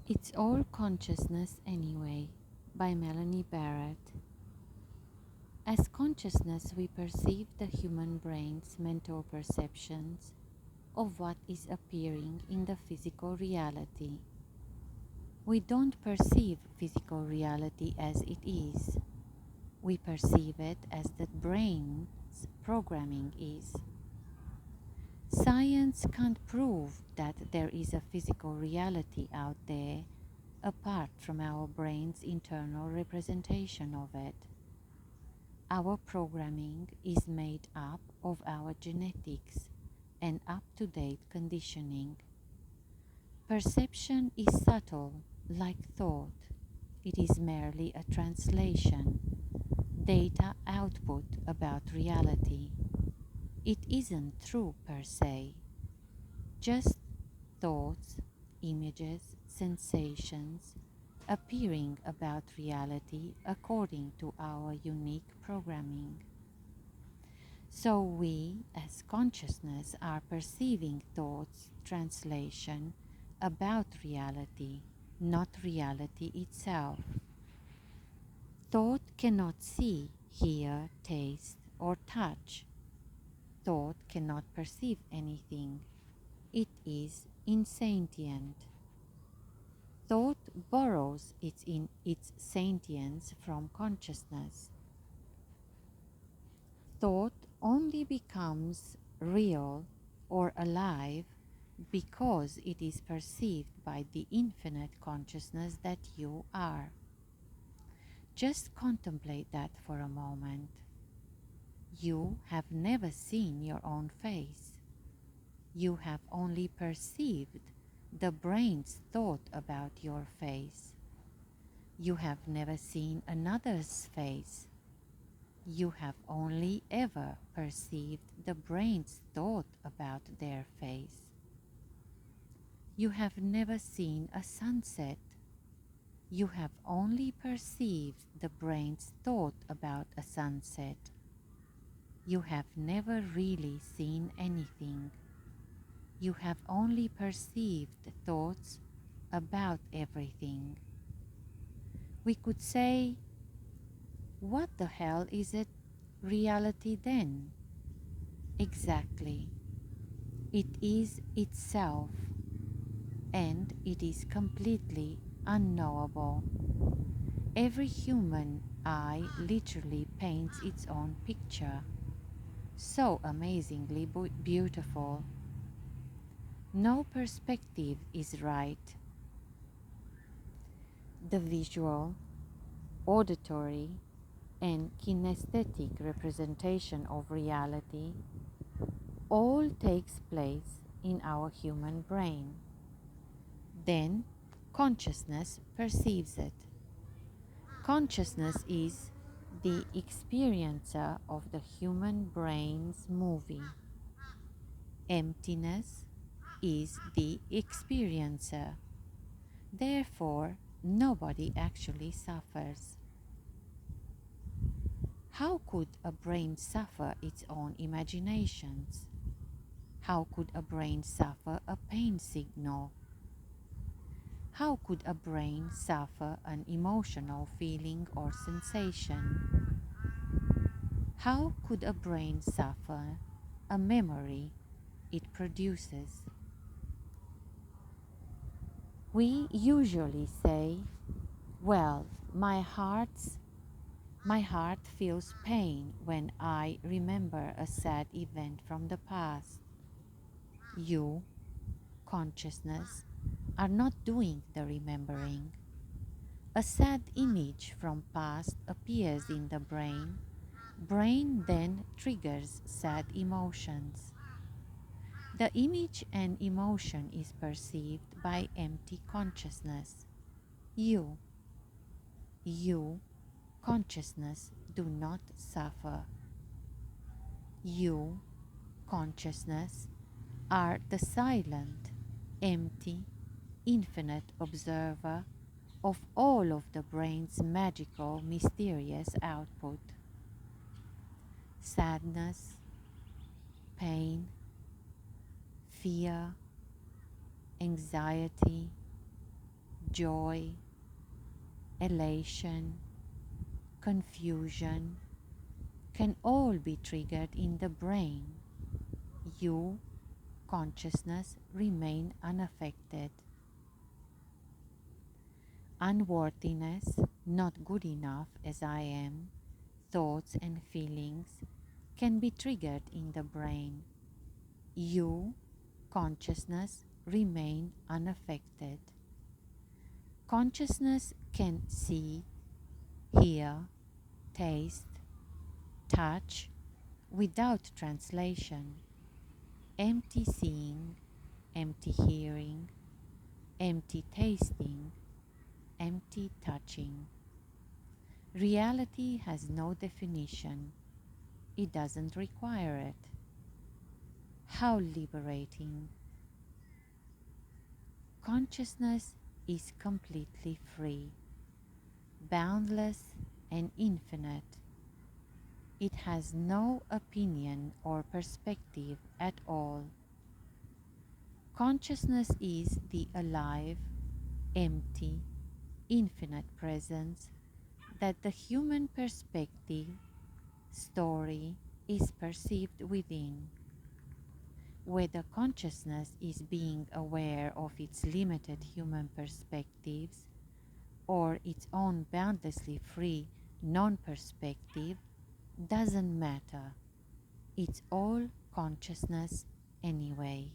It's All Consciousness Anyway by Melanie Barrett. As consciousness, we perceive the human brain's mental perceptions of what is appearing in the physical reality. We don't perceive physical reality as it is. We perceive it as the brain's programming is. Science can't prove that there is a physical reality out there apart from our brain's internal representation of it. Our programming is made up of our genetics and up-to-date conditioning. Perception is subtle, like thought. It is merely a translation, data output about reality. It isn't true per se, just thoughts, images, sensations appearing about reality according to our unique programming. So we, as consciousness, are perceiving thoughts' translation about reality, not reality itself. Thought cannot see, hear, taste, or touch. Thought cannot perceive anything. It is insentient. Thought borrows its sentience from consciousness. Thought only becomes real or alive because it is perceived by the infinite consciousness that you are. Just contemplate that for a moment. You have never seen your own face. You have only perceived the brain's thought about your face. You have never seen another's face. You have only ever perceived the brain's thought about their face. You have never seen a sunset. You have only perceived the brain's thought about a sunset. You have never really seen anything. You have only perceived thoughts about everything. We could say, what the hell is it reality then? Exactly. It is itself, and it is completely unknowable. Every human eye literally paints its own picture, so amazingly beautiful. No perspective is right. The visual, auditory, and kinesthetic representation of reality all takes place in our human brain. Then consciousness perceives it. Consciousness is the experiencer of the human brain's movie. Emptiness is the experiencer. Therefore, nobody actually suffers. How could a brain suffer its own imaginations? How could a brain suffer a pain signal? How could a brain suffer an emotional feeling or sensation? How could a brain suffer a memory it produces? We usually say, well, my heart feels pain when I remember a sad event from the past. You, consciousness, are not doing the remembering. A sad image from past appears in the brain. Brain then triggers sad emotions. The image and emotion is perceived by empty consciousness. You, consciousness, do not suffer. You, consciousness, are the silent, empty, infinite observer of all of the brain's magical, mysterious output. Sadness, pain, fear, anxiety, joy, elation, confusion can all be triggered in the brain. You, consciousness, remain unaffected. Unworthiness, not good enough as I am, thoughts and feelings can be triggered in the brain. You, consciousness, remain unaffected. Consciousness can see, hear, taste, touch without translation. Empty seeing, empty hearing, empty tasting, empty touching. Reality has no definition. It doesn't require it. How liberating! Consciousness is completely free, boundless and infinite. It has no opinion or perspective at all. Consciousness is the alive, empty, infinite presence that the human perspective, story, is perceived within. Whether consciousness is being aware of its limited human perspectives or its own boundlessly free non-perspective doesn't matter. It's all consciousness anyway.